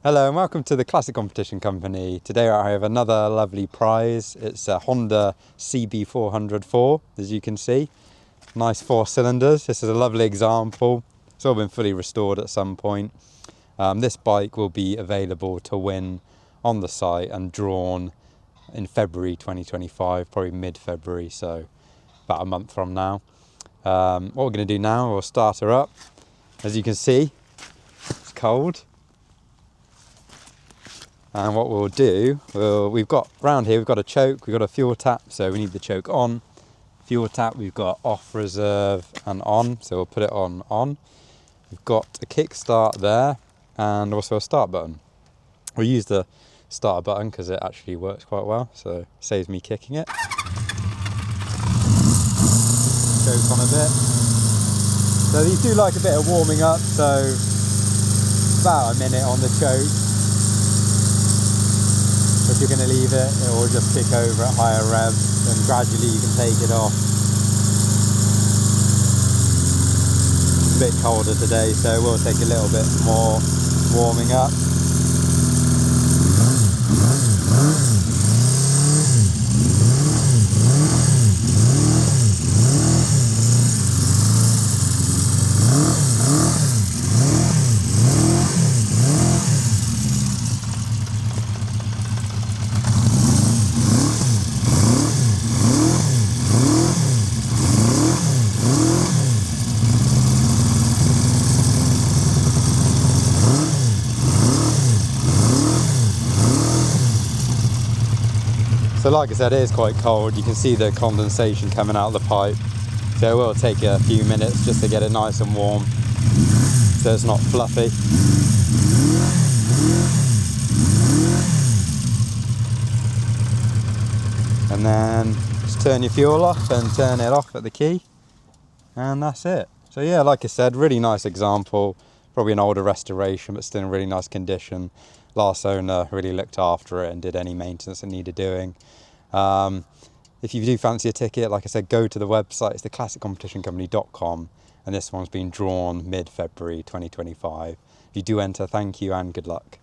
Hello and welcome to the Classic Competition Company. Today I have another lovely prize. It's a Honda CB400 4, as you can see. Nice 4 cylinders. This is a lovely example. It's all been fully restored at some point. This bike will be available to win on the site and drawn in February 2025, probably mid-February, so about a month from now. What we're going to do now, we'll start her up. As you can see, it's cold. And what we'll do, we've got round here, we've got a choke, we've got a fuel tap, so we need the choke on. Fuel tap, we've got off, reserve and on, so we'll put it on. We've got a kickstart there and also a start button. We'll use the starter button because it actually works quite well, so it saves me kicking it. Choke on a bit. So these do like a bit of warming up, so about a minute on the choke. If you're going to leave it, it will just kick over at higher rev, and gradually you can take it off. It's a bit colder today, so it will take a little bit more warming up. So like I said, it is quite cold. You can see the condensation coming out of the pipe. So it will take a few minutes just to get it nice and warm, so it's not fluffy. And then just turn your fuel off and turn it off at the key. And that's it. So yeah, like I said, really nice example. Probably an older restoration, but still in really nice condition. Last owner really looked after it and did any maintenance it needed doing. If you do fancy a ticket, like I said, go to the website. It's theclassiccompetitioncompany.com, and this one's been drawn mid-February 2025. If you do enter, thank you and good luck.